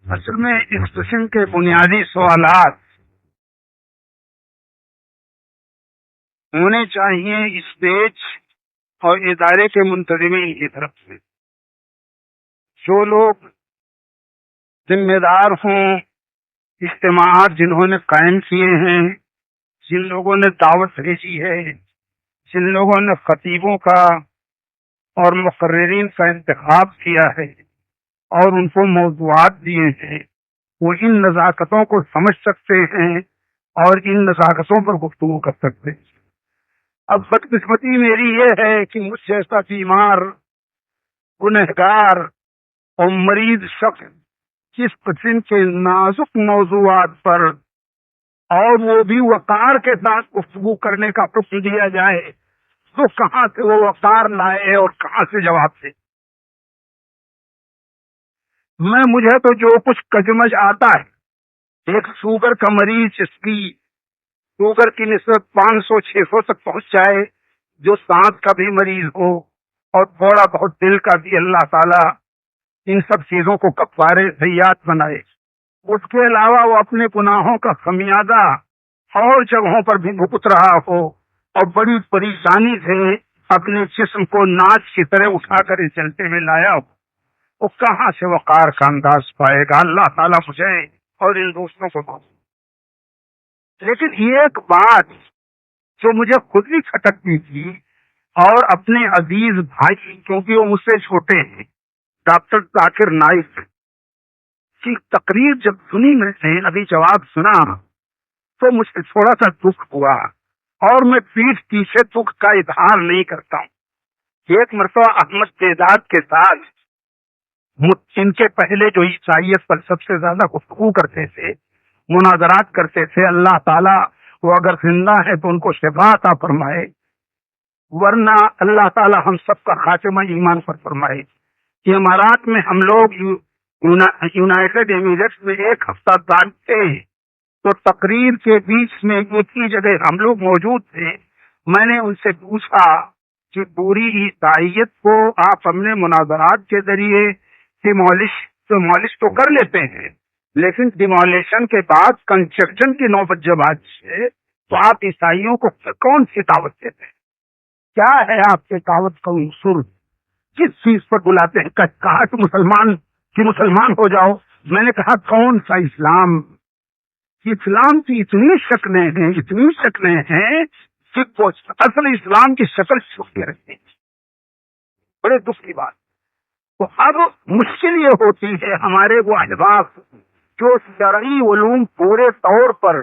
اصل میں اس قسم کے بنیادی سوالات ہونے چاہیے اس پیج اور ادارے کے منتظمین کی طرف سے. جو لوگ ذمہ دار ہوں، اجتماعات جنہوں نے قائم کیے ہیں، جن لوگوں نے دعوت بھیجی ہے، جن لوگوں نے خطیبوں کا اور مقررین کا انتخاب کیا ہے اور ان کو موضوعات دیے ہیں، وہ ان نزاکتوں کو سمجھ سکتے ہیں اور ان نزاکتوں پر گفتگو کر سکتے ہیں. اب بدقسمتی میری یہ ہے کہ مجھ جیسا بیمار، گنہگار اور مریض شخص کس قسم کے نازک موضوعات پر اور وہ بھی وقار کے ساتھ گفتگو کرنے کا حکم دیا جائے تو کہاں سے وہ وقار لائے اور کہاں سے جواب دے. مجھے تو جو کچھ کجمج آتا ہے، ایک شوگر کا مریض جس کی شوگر کی نسبت 500-600 تک پہنچ جائے، جو سانس کا بھی مریض ہو اور تھوڑا بہت دل کا بھی، اللہ تعالیٰ ان سب چیزوں کو کفارے سیئات بنائے. اس کے علاوہ وہ اپنے گناہوں کا خمیازہ اور جگہوں پر بھی بھگت رہا ہو اور بڑی پریشانی سے اپنے جسم کو ناچ کی طرح اٹھا کر اس جلسے میں لایا ہو، وہ کہاں سے وقار کا انداز پائے گا؟ اللہ تعالیٰ مجھے اور ان دوستوں کو. لیکن ایک بات جو مجھے خود بھی کھٹکتی تھی اور اپنے عزیز بھائی، کیونکہ وہ مجھ سے چھوٹے ہیں، ڈاکٹر ذاکر نائک کی تقریر جب سنی میں نے، ابھی جواب سنا، تو مجھے تھوڑا سا دکھ ہوا اور میں پیٹھ پیچھے دکھ کا اظہار نہیں کرتا ہوں. ایک مرتبہ احمد دیداد کے ساتھ ان کے پہلے جو عیسائیت پر سب سے زیادہ گفتگو کرتے تھے، مناظرات کرتے تھے، اللہ تعالیٰ وہ اگر زندہ ہے تو ان کو شفا عطا فرمائے، ورنہ اللہ تعالیٰ ہم سب کا خاتمہ ایمان پر فرمائے. امارات میں ہم لوگ یونائٹڈ ایمریٹس میں ایک ہفتہ تھے، تو تقریر کے بیچ میں ایک ہی جگہ ہم لوگ موجود تھے. میں نے ان سے پوچھا کہ پوری عیسائیت کو آپ اپنے مناظرات کے ذریعے ڈیمالش تو کر لیتے ہیں، لیکن ڈیمولیشن کے بعد کنسٹرکشن کی نوبت جب آتی ہے تو آپ عیسائیوں کو کون سی دعوت دیتے ہیں؟ کیا ہے آپ کے دعوت کا عنصر؟ کس چیز پر بلاتے ہیں؟ کہا کہ مسلمان ہو جاؤ. میں نے کہا کون سا اسلام؟ اسلام کی اتنی شکلیں ہیں کہ اصل اسلام کی شکل چھپ رہتی ہے. بڑے دکھ کی بات. تو اب مشکل یہ ہوتی ہے ہمارے وہ احباب جو شرعی علوم پورے طور پر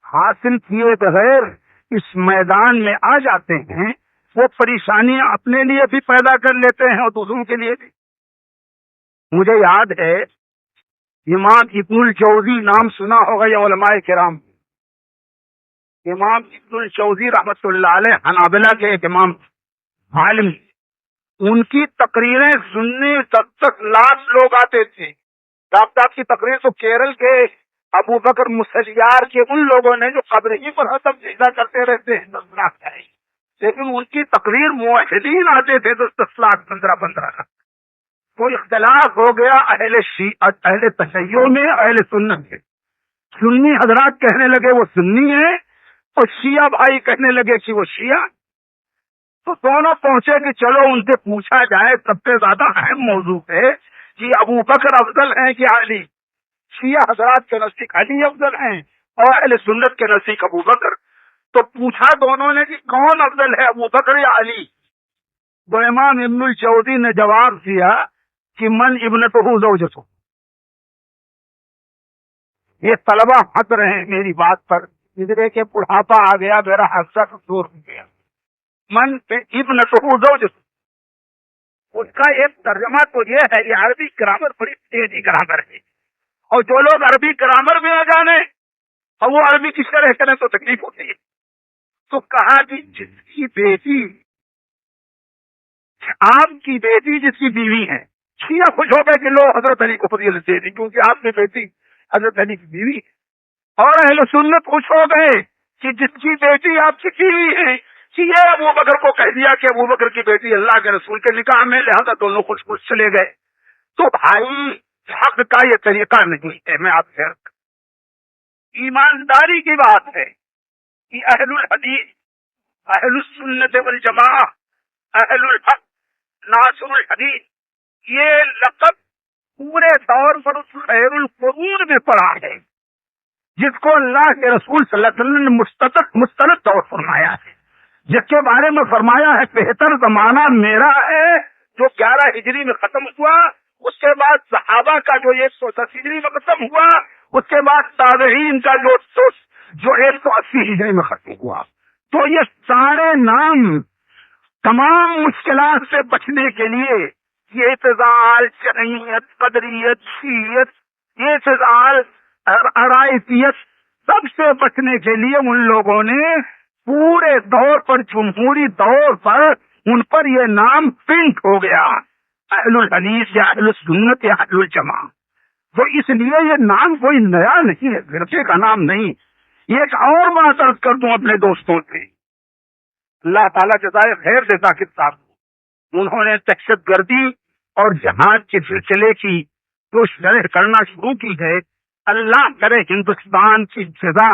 حاصل کیے بغیر اس میدان میں آ جاتے ہیں، وہ پریشانیاں اپنے لیے بھی پیدا کر لیتے ہیں اور دوسروں کے لیے بھی. مجھے یاد ہے امام ابن الجوزی، نام سنا ہوگا یا علماء کرام. امام ابن الجوزی رحمۃ اللہ علیہ حنابلہ کے ایک امام عالم، ان کی تقریریں سننے تک لاکھ لوگ آتے تھے. ڈاکٹر کی تقریر تو کیرل کے ابو بکر مسلیار کے ان لوگوں نے جو قبر ہی پر حسب سجدہ کرتے رہتے ہیں، لیکن ان کی تقریر موحدین آتے تھے 10 لاکھ 15 لاکھ. تو اختلاف ہو گیا اہل تشیع میں، اہل سنت میں. سنی حضرات کہنے لگے وہ سنی ہے اور شیعہ بھائی کہنے لگے کہ وہ شیعہ. تو دونوں پہنچے کہ چلو ان سے پوچھا جائے. سب سے زیادہ اہم موضوع ہے کہ ابو بکر افضل ہیں کہ علی. شیعہ حضرات کے نزدیک علی افضل ہیں اور اہل سنت کے نزدیک ابو بکر. تو پوچھا دونوں نے کہ کون افضل ہے، ابو بکر یا علی؟ تو امام ابن الجوزی نے جواب دیا کہ من ابنتہ زوجتہ. یہ طلبہ ہنس رہے ہیں میری بات پر، ادھر کے بڑھاپا آ گیا، میرا حادثہ کمزور ہو گیا. من ابنتہ زوجتہ، اس کا ایک ترجمہ تو یہ ہے، یہ عربی گرامر بڑی تیزی گرامر ہے، اور جو لوگ عربی گرامر بھی نہ جانے اور وہ عربی کی شرح کریں تو تکلیف ہوتی ہے. تو کہا کہ جس کی بیٹی، آپ کی بیٹی جس کی بیوی ہے، شیعہ خوش ہو گئے کہ لو حضرت علی کو فضیلت دے دی کیونکہ آپ کی بیٹی حضرت علی کی بیوی ہے. اور اہل سنت خوش ہو گئے کہ جس کی بیٹی آپ کی بیوی ہے، یہ ابو بکر کو کہہ دیا کہ ابو بکر کی بیٹی اللہ کے رسول کے نکاح میں، لہذا دونوں خوش خوش چلے گئے. تو بھائی حق کا یہ طریقہ نہیں ہے. میں آپ سے ایمانداری کی بات ہے کہ اہل الحدیث، اہل السنت والجماعہ، اہل الحق، ناصر الحدیث، یہ لقب پورے دور پر اس خیر القرون میں پڑا ہے جس کو اللہ کے رسول صلی اللہ علیہ وسلم نے مستند دور فرمایا ہے، جس کے بارے میں فرمایا ہے بہتر زمانہ میرا ہے جو 11 ہجری میں ختم ہوا، اس کے بعد صحابہ کا جو 110 ہجری میں ختم ہوا، اس کے بعد تابعین کا جو 180 ہجری میں ختم ہوا. تو یہ سارے نام تمام مشکلات سے بچنے کے لیے، یہ اعتزال، شرعیت، قدریت، شیعت، یہ اعتزال، عرائفیت، سب سے بچنے کے لیے ان لوگوں نے پورے دور پر، جمہوری دور پر، ان پر یہ نام پرنٹ ہو گیا، اہل الحدیث یا اہل السنت یا اہل الجماعہ. تو اس لیے یہ نام کوئی نیا نہیں ہے، فرقے کا نام نہیں. یہ ایک اور بات عرض کر دوں اپنے دوستوں سے، اللہ تعالیٰ جزائے خیر دے ذاکر صاحب، انہوں نے دہشت گردی اور جہاد کے سلسلے کی جو شرح کرنا شروع کی ہے، اللہ کرے ہندوستان کی فضا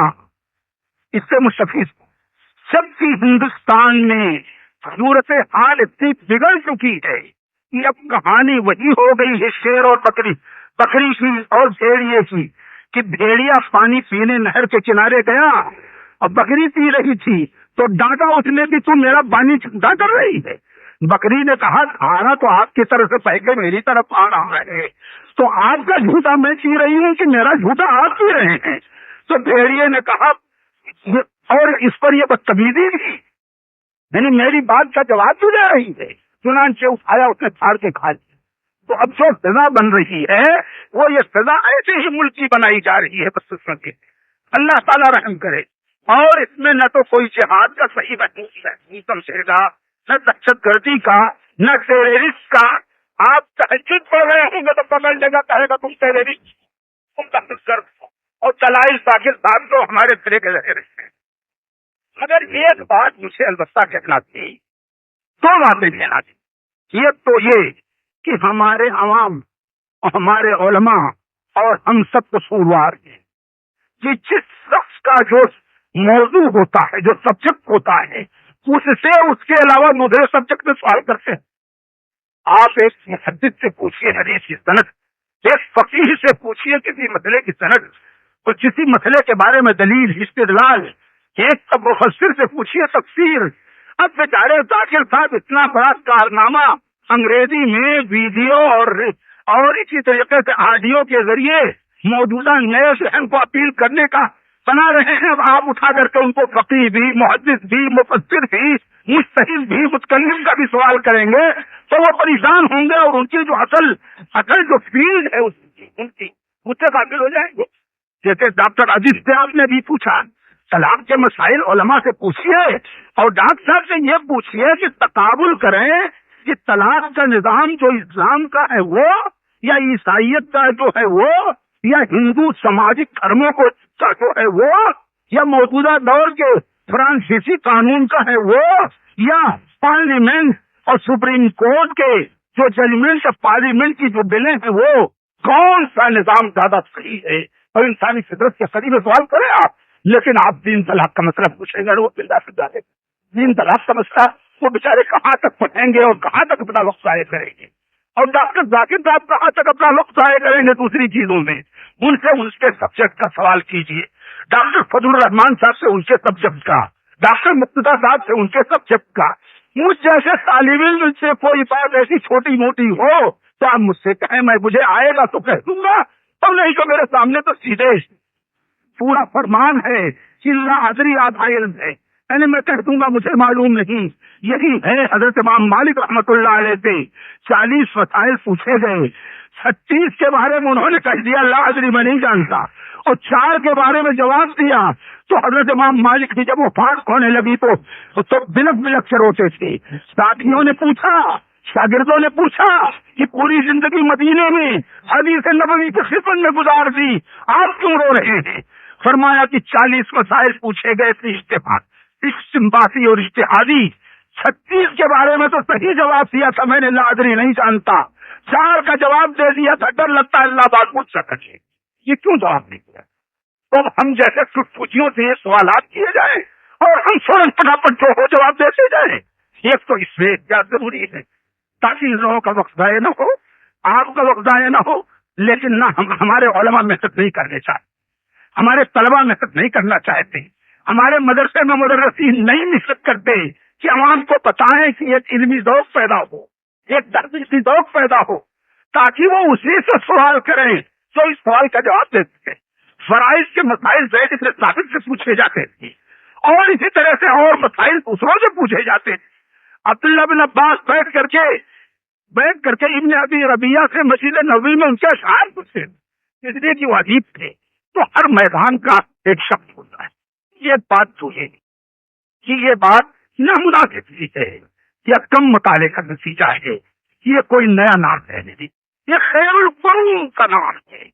اس سے مستفید ہو. جبکہ ہندوستان میں صورت حال اتنی بگڑ چکی ہے کہ اب کہانی وہی ہو گئی ہے شیر اور بکری کی اور بھیڑیے کی، کہ بھیڑیا پانی پینے نہر کے کنارے گیا اور بکری پی رہی تھی تو ڈانٹا اس نے کہ تم میرا پانی ٹھنڈا کر رہی ہے. بکری نے کہا کھانا تو آپ کی طرف سے پہلے میری طرف آ رہا ہے، تو آپ کا جھوٹا میں پی رہی ہوں کہ میرا جھوٹا آپ پی رہے ہیں. تو بھیڑیے نے کہا، اور اس پر یہ بدتمیزی بھی، یعنی میری بات کا جواب بھی دے رہی ہے. چنانچہ اٹھایا، اس نے پھاڑ کے کھا لیا. تو اب جو سزا بن رہی ہے وہ یہ سزا ایسے ہی ملکی بنائی جا رہی ہے. بس کے اللہ تعالیٰ رحم کرے. اور اس میں نہ تو کوئی جہاد کا صحیح نہیں سمجھے گا، نہ دہشت گردی کا، نہ ٹیررسٹ کا. آپ تہجد پڑھ رہے ہوں گے تو پکڑ لے گا، کہے گا تم ٹیررسٹ، تم دہشت گرد. اور دلائل ذاکر صاحب تو ہمارے سرے کے رہے ہیں. مگر ایک بات مجھے البتہ کہنا تھی، دو باتیں کہنا تھی. ایک تو یہ کہ ہمارے عوام اور ہمارے علماء اور ہم سب قصوروار ہیں کہ جس شخص کا جو موضوع ہوتا ہے، جو سبجیکٹ ہوتا ہے، اس سے اس کے علاوہ دوسرے سبجیکٹ میں سوال کرتے ہیں. آپ ایک محدث سے پوچھیے حدیث کی سند، ایک فقیہ سے پوچھیے کسی مسئلے کی سند، اور کسی مسئلے کے بارے میں دلیل، استدلال. ایک مفسر سے پوچھیے تفسیر. اب بیچارے ذاکر صاحب اتنا بڑا کارنامہ انگریزی میں ویڈیو اور اسی طریقے سے آڈیو کے ذریعے موجودہ نئے ذہن کو اپیل کرنے کا بنا رہے ہیں. آپ اٹھا کر کے ان کو فقیہ بھی، محدث بھی، مفسر بھی، مجتہد بھی، متکلم کا بھی سوال کریں گے تو وہ پریشان ہوں گے، اور ان کی جو اصل جو فیلڈ ہے ان کی مجھ سے قابل ہو جائیں گے. جیسے ڈاکٹر عزیز سے آپ نے بھی پوچھا، طلاق کے مسائل علماء سے پوچھیے، اور ڈاکٹر صاحب سے یہ پوچھیے کہ تقابل کریں کہ طلاق کا نظام جو اسلام کا ہے وہ، یا عیسائیت کا جو ہے وہ، یا ہندو سماجی دھرموں کو جو ہے وہ، یا موجودہ دور کے فرانسیسی قانون کا ہے وہ، یا پارلیمنٹ اور سپریم کورٹ کے جو ججمنٹ آف پارلیمنٹ کی جو بلیں ہیں وہ، کون سا نظام زیادہ صحیح ہے اور انسانی فطرت کے قریب سوال کریں آپ. لیکن آپ تین طلاق کا مسئلہ پوچھیں گے، وہ تین طلاق کا مسئلہ وہ بیچارے کہاں تک پڑھیں گے اور کہاں تک اپنا وقت ضائع کریں گے. اور ڈاکٹر ذاکر صاحب کہاں تک اپنا وقت ضائع کریں گے دوسری چیزوں میں. ان سے ان کے سبجیکٹ کا سوال کیجیے. ڈاکٹر فضل الرحمان صاحب سے ان کے سبجیکٹ کا، ڈاکٹر مقتدیٰ صاحب سے ان کے سبجیکٹ کا. مجھ جیسے طالب علم سے کوئی بات ایسی چھوٹی موٹی ہو تو آپ مجھ سے کہیں، میں مجھے آئے گا تو کہہ دوں گا، اور نہیں تو میرے سامنے تو سیدھے پورا فرمان ہے کہ اللہ ادری آدھا علم ہے، یعنی میں کہہ دوں گا مجھے معلوم نہیں. یہی ہے حضرت امام مالک رحمۃ اللہ علیہ سے 40 مسائل پوچھے گئے، 36 کے بارے میں انہوں نے کہہ دیا اللہ ادری میں نہیں جانتا، اور 4 کے بارے میں جواب دیا. تو حضرت امام مالک کی جب وہ فارغ ہونے لگی تو بلک بلک سے روتے تھے. ساتھیوں نے پوچھا، شاگردوں نے پوچھا کہ پوری زندگی مدینے میں حدیث نبوی کی خدمت میں گزار دی، آپ کیوں رو رہے ہیں؟ فرمایا کہ 40 مسائل پوچھے گئے تھے استنباطی اور اجتہادی، 36 کے بارے میں تو صحیح جواب دیا تھا میں نے لا ادری نہیں جانتا، 4 کا جواب دے دیا تھا، ڈر لگتا ہے اللہ بات مجھ سے کرے، یہ کیوں جواب نہیں دیا؟ تو ہم جیسے سٹفوجیوں سے یہ سوالات کیے جائیں اور ہم فوراً پٹاپٹ جو ہو جواب دیتے جائیں، ایک تو اس میں کیا ضروری ہے تاکہ ان لوگوں کا وقت ضائع نہ ہو، آپ کا وقت ضائع نہ ہو، لیکن نہ ہمارے علماء محنت نہیں کرنے چاہتے، ہمارے طلبہ محنت نہیں کرنا چاہتے، ہمارے مدرسے میں مدرسین نہیں محنت کرتے کہ عوام کو بتائیں کہ ایک علمی ذوق پیدا ہو، ایک تحقیقی ذوق پیدا ہو، تاکہ وہ اسی سے سوال کریں جو اس سوال کا جواب دے سکے۔ فرائض کے مسائل زید بن ثابت سے پوچھے جاتے تھے اور اسی طرح سے اور مسائل دوسروں سے پوچھے جاتے تھے۔ عبداللہ بن عباس بیٹھ کر کے ابن ابی ربیعہ سے مسجد نبوی میں ان کے اشعار پوچھے، اس لیے کہ وہ عجیب تھے۔ تو ہر میدان کا ایک شخص ہوتا ہے، یہ بات تو ہے کہ یہ بات نامناسب ہے یا کم مطالعے کا نتیجہ ہے، یہ کوئی نیا نام ہے نہیں، یہ خیر القرون کا نام ہے،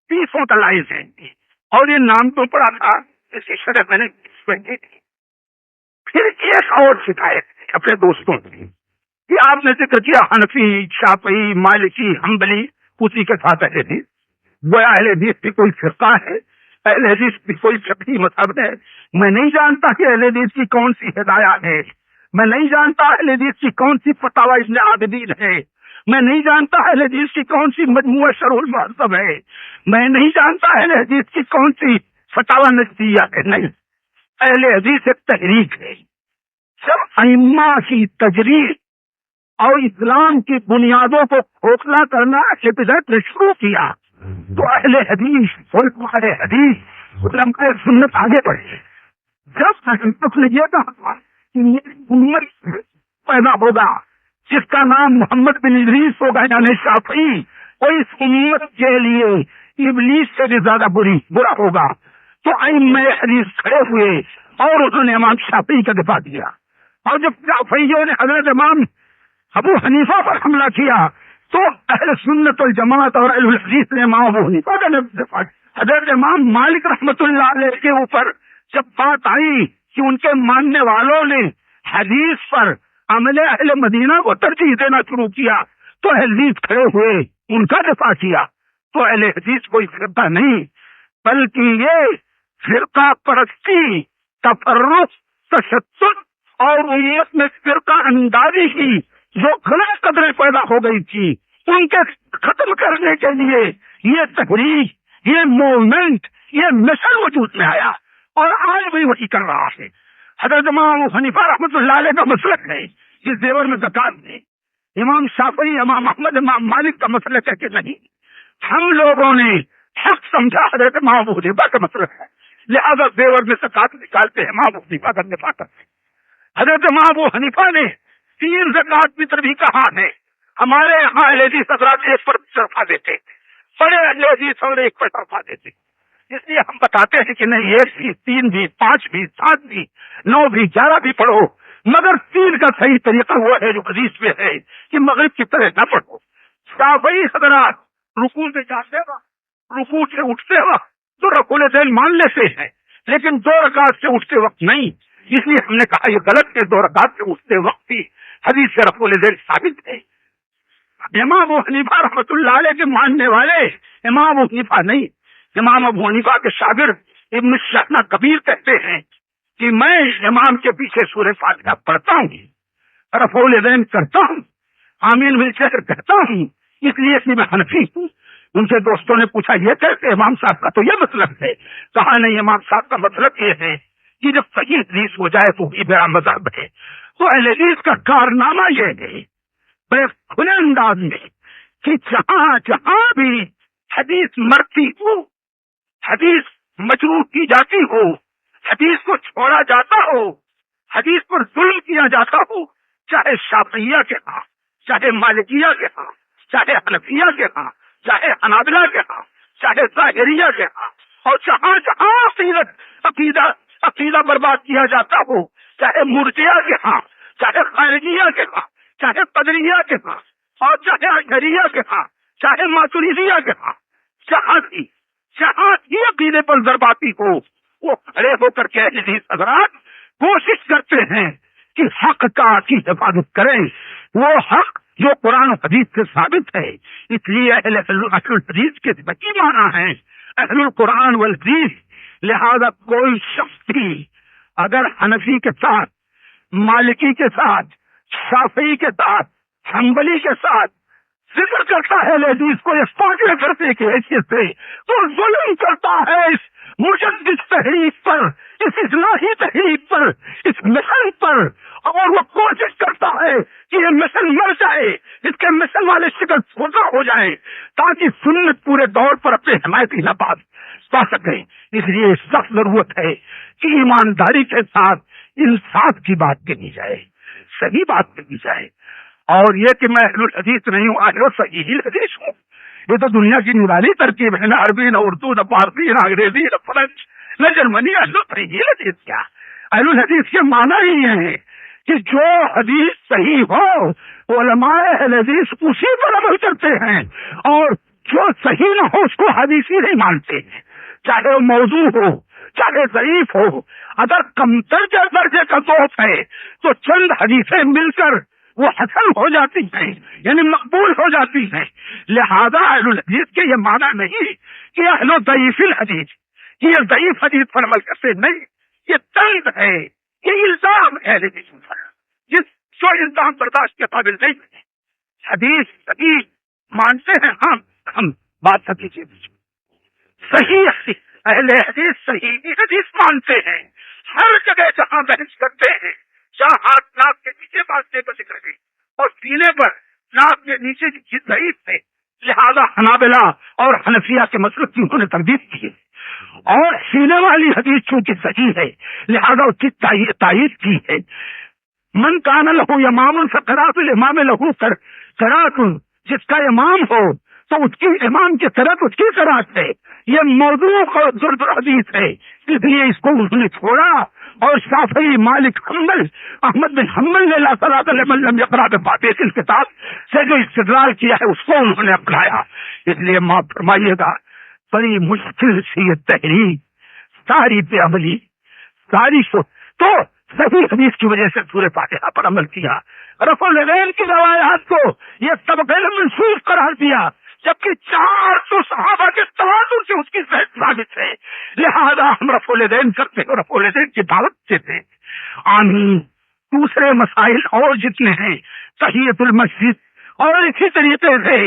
30 کا لائسنس ہے، اور یہ نام تو پڑا تھا اس کی شرح میں نے سنی تھی۔ پھر ایک اور شکایت اپنے دوستوں کی کہ آپ نے ذکر کیا حنفی، شافعی، مالکی، حنبلی، اسی کے ساتھ اہل حدیث، گویا اہل حدیث بھی کوئی فرقہ ہے، اہل حدیث بھی کوئی فقہی مذہب ہے۔ میں نہیں جانتا کہ اہل حدیث کی کون سی ہدایات ہے، میں نہیں جانتا اہل حدیث کی کون سی فتاوی ابن عابدین ہے، میں نہیں جانتا اہل حدیث کی کون سی مجموعہ شرح المہذب ہے، میں نہیں جانتا اہل حدیث کی کون سی فتاوی نجدیہ ہے۔ نہیں، اہل حدیث ایک تحریک ہے۔ جب ائمہ کی تجریح اور اسلام کی بنیادوں کو کھوکھلا کرنا ابتداء نے شروع کیا تو اہل حدیث علماء حدیث علماء سنت آگے بڑھے۔ جب تک نے یہ کہا کہ یہ امت پیدا ہوگا جس کا نام محمد بن ادریس ہوگا یعنی شافعی، اور اس امت کے لیے ابلیس سے بھی زیادہ برا ہوگا، تو ائمہ حدیث کھڑے ہوئے اور انہوں نے امام شافعی کا دفاع کیا، اور جب شافعیوں نے حضرت امام ابو حنیفہ پر حملہ کیا تو اہل سنت والجماعت اور اہل الحدیث نے امام ابو حنیفہ کا دفاع کیا۔ حضرت امام مالک رحمۃ اللہ علیہ کے اوپر جب بات آئی کہ ان کے ماننے والوں نے حدیث پر عمل اہل مدینہ کو ترجیح دینا شروع کیا تو اہل حدیث کھڑے ہوئے ان کا دفاع کیا۔ تو اہل حدیث کوئی فرقہ نہیں بلکہ یہ فرقہ پرستی، تفرق، تشدد اور امت میں فرقہ اندازی کی جو غلط قدریں پیدا ہو گئی تھی ان کے ختم کرنے کے لیے یہ تحریک، یہ موومنٹ، یہ مشن وجود میں آیا اور آج بھی وہی کر رہا ہے۔ حضرت امام حنیفہ رحمۃ اللہ علیہ کا مسلک ہے اس زیور میں زکات نہیں، امام شافعی، امام احمد، امام مالک کا مسلک ہے کہ نہیں، ہم لوگوں نے حق سمجھا حضرت امام ابو حنیفہ کا مسلک ہے، لہذا زیور میں زکات نکالتے ہیں، امام ابو حنیفہ کا دفاع کرتے ہیں۔ حضرت امام ابو حنیفہ نے 3 زکات فطر بھی کہا ہے، ہمارے یہاں اہل حدیث حضرات 1 پر صرفہ دیتے، بڑے اہل حدیث اور 1 پر صرفہ دیتے، اس لیے ہم بتاتے ہیں کہ نہیں 1 بھی، 3 بھی، 5 بھی، 7 بھی، 9 بھی، 11 بھی پڑھو، مگر 3 کا صحیح طریقہ وہ ہے جو حدیث میں ہے کہ مغرب کی طرح نہ پڑھو۔ شافعی حضرات رکوع سے جاتے وقت، رکوع سے اٹھتے وقت تو رکوع دین مان لیتے ہیں لیکن 2 رکعت سے اٹھتے وقت نہیں، اس لیے ہم نے کہا یہ غلط ہے، 2 رکعت سے اٹھتے وقت ہی حدیث سے رکوع دین ثابت ہے۔ امام ابو حنیفہ رحمۃ اللہ علیہ کے ماننے والے امام ابو حنیفہ نہیں، امام ابو حنیفہ کے شاگرد ابن شہنہ کبیر کہتے ہیں کہ میں امام کے پیچھے سورہ فاتحہ پڑھتا ہوں، رفع الیدین کرتا ہوں، آمین بالشکر کہتا ہوں، اس لیے کہ میں حنفی ہوں۔ ان کے دوستوں نے پوچھا یہ کیسے، امام صاحب کا تو یہ مسلک ہے، کہا نہیں امام صاحب کا مسلک یہ ہے کہ جب صحیح حدیث ہو جائے تو یہ میرا مذہب ہے۔ تو اہل حدیث کا کارنامہ یہ ہے بڑے کھلے انداز میں کہ جہاں جہاں بھی حدیث مرتی ہو، حدیث مجروح کی جاتی ہو، حدیث کو چھوڑا جاتا ہو، حدیث پر ظلم کیا جاتا ہو، چاہے شافعیہ کے ہاں، چاہے مالکیہ کے ہاں، چاہے حنفیہ کے ہاں، چاہے حنابلہ کے ہاں، چاہے ظاہریہ کے ہاں، اور جہاں جہاں عقیدہ برباد کیا جاتا ہو، چاہے مرجئہ کے ہاں، چاہے خارجیہ کے ہاں، چاہے قدریہ کے ہاں، اور چاہے اشعریہ کے ہاں، چاہے ماتریدیہ کے ہاں، جہاں کی عقیدے پر ضرباتی ہو وہ کھڑے ہو کر کے اہل حدیث حضرات کوشش کرتے ہیں کہ حق کا کی حفاظت کریں، وہ حق جو قرآن و حدیث سے ثابت ہے. اس لیے اہل الحدیث کے وکیل مانا ہے اہل القرآن والحدیث. لہذا کوئی شخص بھی اگر حنفی کے ساتھ، مالکی کے ساتھ، شافعی کے ساتھ، حنبلی کے ساتھ ذکر کرتا ہے حدیث کو اس پانچویں درجے کی حیثیت سے، تو ظلم کرتا ہے اس مجدد تحریک پر، اس اصلاحی تحریک پر، اس مشن پر. اور وہ کوشش کرتا ہے کہ یہ مشن مر جائے، اس کے مشن والے شکل سوزا ہو جائیں، تاکہ سنت پورے دور پر اپنے حمایتی نفاذ پا سکیں. اس لیے سخت ضرورت ہے کہ ایمانداری کے ساتھ انصاف کی بات کہی جائے، صحیح بات کہی جائے. اور یہ کہ میں اہل الحدیث نہیں ہوں، اہل صحیح الحدیث ہوں، یہ تو دنیا کی نرالی ترکیب ہے. نہ عربی، نہ اردو، نہ فارسی، نہ انگریزی، نہ فرنچ، نہ جرمنی. اہل صحیح الحدیث کیا؟ اہل الحدیث کے معنی ہی ہے کہ جو حدیث صحیح ہو علماء اہل حدیث اسی پر عمل کرتے ہیں، اور جو صحیح نہ ہو اس کو حدیث ہی نہیں مانتے ہیں، چاہے وہ موضوع ہو، چاہے ضعیف ہو. اگر کمتر کے درجے کا ضعف ہے تو چند حدیثیں مل کر وہ حسن ہو جاتی ہیں، یعنی مقبول ہو جاتی ہیں. لہذا اہل الحدیث کے یہ معنی نہیں کہ اہل ضعیف الحدیث، یہ ضعیف حدیث پر عمل کرتے نہیں. یہ طنز ہے، یہ الزام ہے اہل حدیث پر، جو الزام برداشت کے قابل نہیں ہے. حدیث صحیح مانتے ہیں ہم بات کیجیے. صحیح اہل حدیث صحیح حدیث مانتے ہیں. ہر جگہ جہاں بحث کرتے ہیں، جہاں ہاتھ ناک کے نیچے باندھنے کا ذکر ہے اور سینے پر ناک کے نیچے کی چیز ضعیف ہے. لہذا حنابلہ اور حنفیہ کے مسلک کی انہوں نے تردید کی ہے، اور سینے والی حدیث چونکہ صحیح ہے لہذا اس کی تائید کی ہے. من کان لہو امام فقرات الامام لہو قرات، جس کا امام ہو تو اس کی امام کی قرات اس کی قرات ہے. یہ موضوع اور درد حدیث ہے، اس لیے اس کو انہوں نے چھوڑا. اور شافعی، مالک، حنبل، احمد بن حنبل نے لا صلاۃ لمن لم یقرأ بفاتحۃ الکتاب سے جو استدلال کیا ہے اس کو انہوں نے اپنایا. اس لیے معاف فرمائیے گا، بڑی مشکل سی یہ تحریک ساری پہ عملی، ساری تو صحیح حدیث کی وجہ سے سورہ فاتحہ پر عمل کیا. رفع الیدین کی روایات کو یہ سب غیر منسوخ قرار دیا، جبکہ 400 صحابہ کے تواتر سے اس کی صحت ثابت ہے. لہذا ہم رفع الیدین کرتے ہیں، رفع الیدین کی دعوت دیتے ہیں. آمین. دوسرے مسائل اور جتنے ہیں، تحیۃ المسجد، اور اسی طریقے سے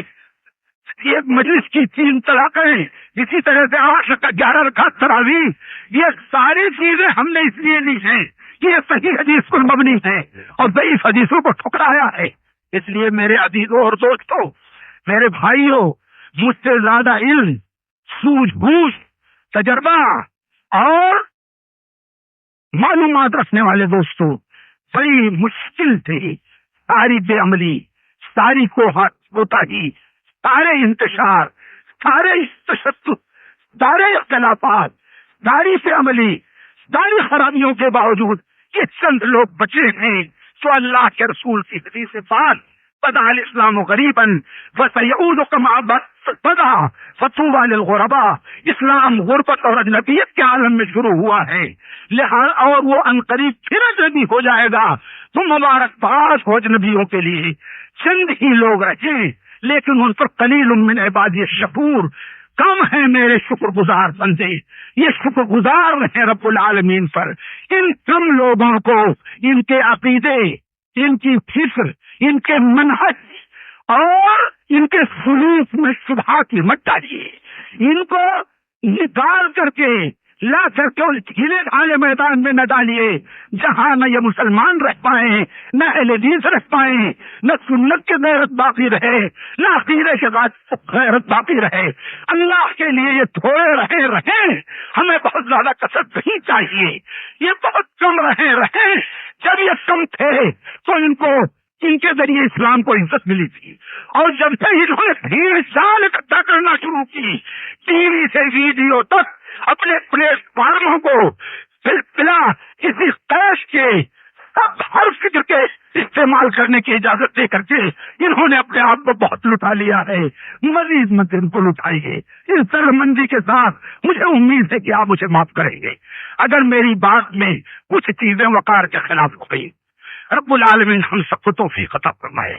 یہ مجلس کی 3 طلاقیں، اسی طرح سے 11 رکعت تراویح، یہ ساری چیزیں ہم نے اس لیے لی ہیں کہ یہ صحیح حدیث پر مبنی ہے اور ضعیف حدیثوں کو ٹھکرایا ہے. اس لیے میرے عزیزوں اور دوستوں، میرے بھائیوں، مجھ سے زیادہ علم، سوجھ بوجھ، تجربہ اور معلومات رکھنے والے دوستوں، بڑی مشکل تھی ساری بے عملی، ساری کوتاہی، سارے انتشار، سارے تشدد، سارے اختلافات، ساری بے عملی، ساری خرابیوں کے باوجود یہ چند لوگ بچے ہیں جو اللہ کے رسول کی حدیث پاک بدا الاسلام غریبا فسيعود كما بدا فطوبى للغرباء، اسلام غربت اور اجنبیت کے عالم میں شروع ہوا ہے، لہذا اور وہ عنقریب پھر اجنبی ہو جائے گا. تو مبارکباد ہو اجنبیوں کے لیے. چند ہی لوگ رہے لیکن ان پر قلیل من عبادی الشکور، کم ہے میرے شکر گزار بندے، یہ شکر گزار رہے رب العالمین پر. ان کم لوگوں کو ان کے عقیدے، ان کی فکر، ان کے منہج اور ان کے سلوک میں شبہات مت ڈالیے. ان کو نکال کر کے لا کر کے ڈھیلے ڈھالے میدان میں نہ ڈالیے جہاں نہ یہ مسلمان رہ پائیں، نہ اہل حدیث رہ پائیں، نہ سنت کے غیرت باقی رہے، نہ عقیدے کے غیرت باقی رہے. اللہ کے لیے یہ تھوڑے رہیں، ہمیں بہت زیادہ کثرت نہیں چاہیے. یہ بہت کم رہیں. جب یہ کم تھے تو ان کے ذریعے اسلام کو عزت ملی تھی، اور جب سے انہوں نے بھیڑ چال اکٹھا کرنا شروع کی، ٹی وی سے ویڈیو تک اپنے پلیٹ فارموں کو بلا کسی قید کے سب ہر فکر کے استعمال کرنے کی اجازت دے کر کے انہوں نے اپنے آپ کو بہت لٹا لیا ہے. مزید مت ان کو لٹائیے. اس سرمندی کے ساتھ مجھے امید ہے کہ آپ مجھے معاف کریں گے اگر میری بات میں کچھ چیزیں وقار کے خلاف ہو گئی. رب العالمین ہم سب کو توفیق عطا فرمائے.